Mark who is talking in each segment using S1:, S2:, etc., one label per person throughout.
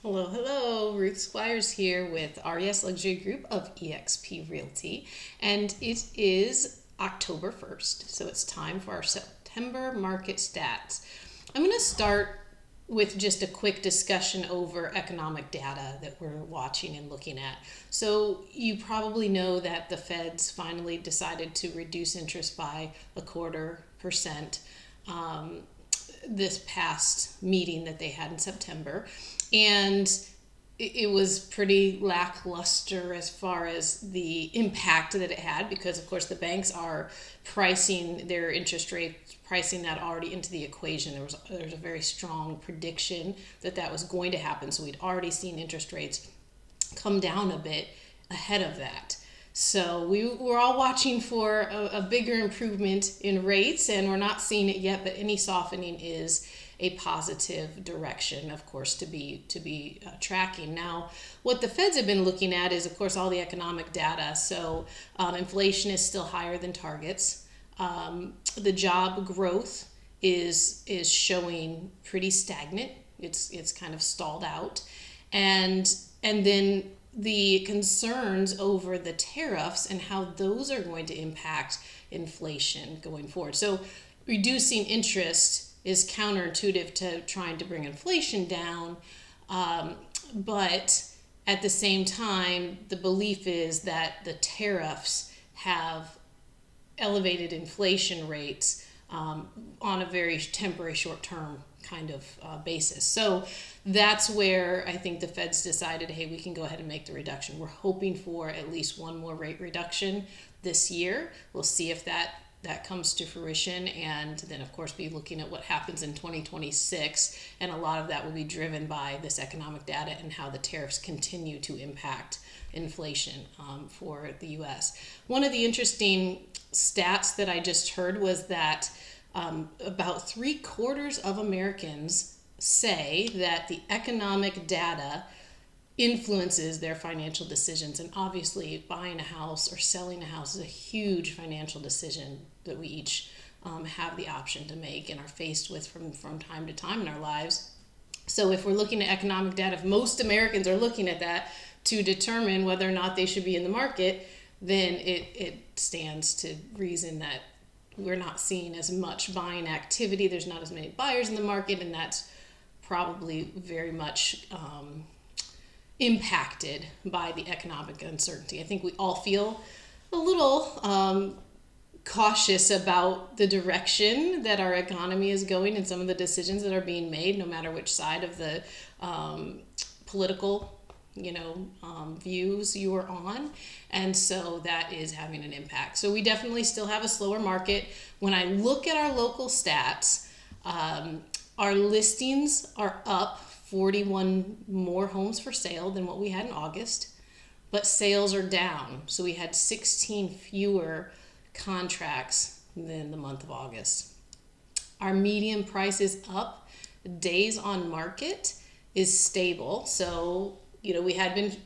S1: Hello, hello. Ruth Squires here with RES Luxury Group of eXp Realty. And it is October 1st, so it's time for our September market stats. I'm going to start with just a quick discussion over economic data that we're watching and looking at. So, you probably know that the Feds finally decided to reduce interest by 0.25%. This past meeting that they had in September. And it was pretty lackluster as far as the impact that it had because, of course, the banks are pricing their interest rates, pricing that already into the equation. There was a very strong prediction that that was going to happen. So we'd already seen interest rates come down a bit ahead of that. So we're all watching for a bigger improvement in rates, and we're not seeing it yet. But any softening is a positive direction, of course, to be tracking. Now, what the Feds have been looking at is, of course, all the economic data. So inflation is still higher than targets. The job growth is showing pretty stagnant. It's kind of stalled out, and then the concerns over the tariffs and how those are going to impact inflation going forward. So reducing interest is counterintuitive to trying to bring inflation down, but at the same time, the belief is that the tariffs have elevated inflation rates on a very temporary, short term kind of basis. So that's where I think the Feds decided, hey, we can go ahead and make the reduction. We're hoping for at least one more rate reduction this year. We'll see if that comes to fruition, and then of course be looking at what happens in 2026, and a lot of that will be driven by this economic data and how the tariffs continue to impact inflation for the US. One of the interesting stats that I just heard was that about 3/4 of Americans say that the economic data influences their financial decisions. And obviously, buying a house or selling a house is a huge financial decision that we each have the option to make and are faced with from time to time in our lives. So if we're looking at economic data, if most Americans are looking at that to determine whether or not they should be in the market, then it stands to reason that we're not seeing as much buying activity. There's not as many buyers in the market, and that's probably very much impacted by the economic uncertainty. I think we all feel a little cautious about the direction that our economy is going and some of the decisions that are being made, no matter which side of the political views you are on. And so that is having an impact. So we definitely still have a slower market. When I look at our local stats, our listings are up 41 more homes for sale than what we had in August, but sales are down. So we had 16 fewer contracts than the month of August. Our median price is up. Days on market is stable. So, we had been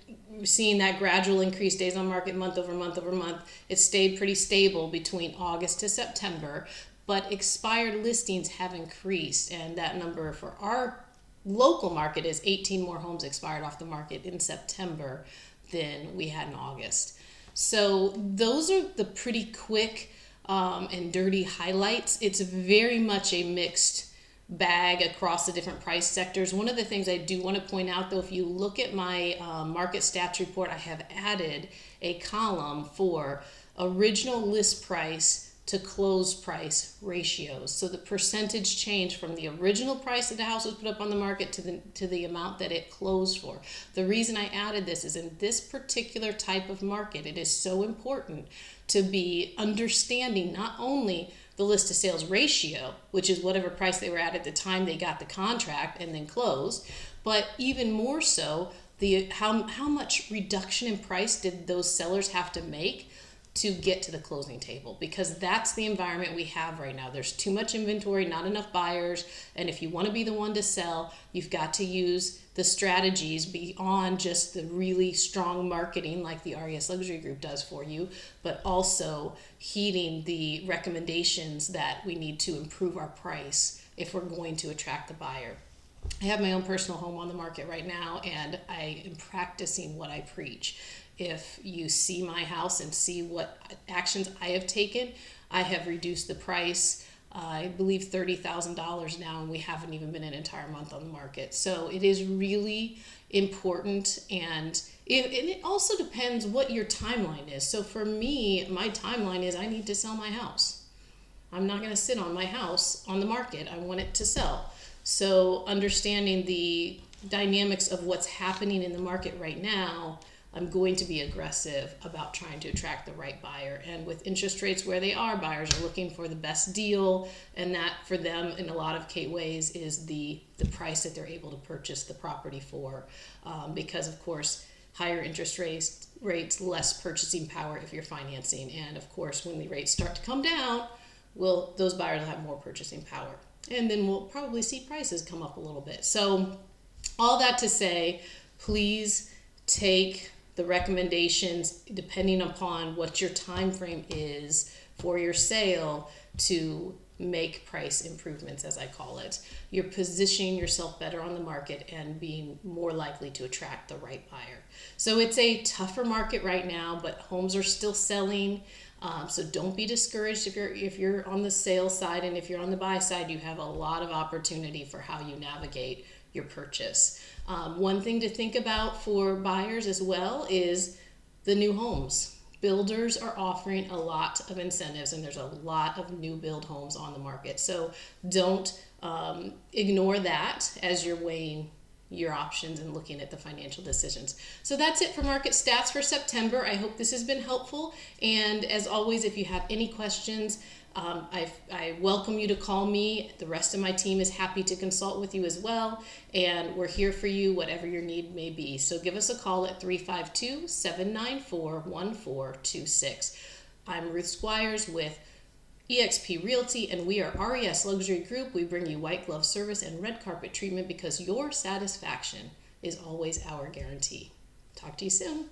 S1: seeing that gradual increase days on market month over month over month. It stayed pretty stable between August to September, but expired listings have increased, and that number for our local market is 18 more homes expired off the market in September than we had in August. So those are the pretty quick and dirty highlights. It's very much a mixed bag across the different price sectors. One of the things I do want to point out, though, if you look at my market stats report, I have added a column for original list price to close price ratios. So the percentage change from the original price that the house was put up on the market to the amount that it closed for. The reason I added this is in this particular type of market, it is so important to be understanding not only the list to sales ratio, which is whatever price they were at the time they got the contract and then closed, but even more so the how much reduction in price did those sellers have to make to get to the closing table, because that's the environment we have right now. There's too much inventory, not enough buyers, and if you want to be the one to sell, you've got to use the strategies beyond just the really strong marketing like the RES Luxury Group does for you, but also heeding the recommendations that we need to improve our price if we're going to attract the buyer. I have my own personal home on the market right now, and I am practicing what I preach. If you see my house and see what actions I have taken, I have reduced the price, I believe $30,000 now, and we haven't even been an entire month on the market. So it is really important, and it also depends what your timeline is. So for me, my timeline is I need to sell my house. I'm not going to sit on my house on the market. I want it to sell. So understanding the dynamics of what's happening in the market right now, I'm going to be aggressive about trying to attract the right buyer. And with interest rates where they are, buyers are looking for the best deal, and that for them in a lot of ways is the price that they're able to purchase the property for, because of course higher interest rates, less purchasing power if you're financing, and of course when the rates start to come down, those buyers will have more purchasing power, and then we'll probably see prices come up a little bit. So all that to say, please take the recommendations depending upon what your time frame is for your sale to make price improvements, as I call it. You're positioning yourself better on the market and being more likely to attract the right buyer. So it's a tougher market right now, but homes are still selling. So don't be discouraged if you're on the sales side, and if you're on the buy side, you have a lot of opportunity for how you navigate your purchase. One thing to think about for buyers as well is the new homes. Builders are offering a lot of incentives, and there's a lot of new build homes on the market. So don't ignore that as you're weighing your options and looking at the financial decisions. So that's it for market stats for September. I hope this has been helpful. And as always, if you have any questions, I welcome you to call me. The rest of my team is happy to consult with you as well. And we're here for you, whatever your need may be. So give us a call at 352-794-1426. I'm Ruth Squires with eXp Realty, and we are RES Luxury Group. We bring you white glove service and red carpet treatment because your satisfaction is always our guarantee. Talk to you soon.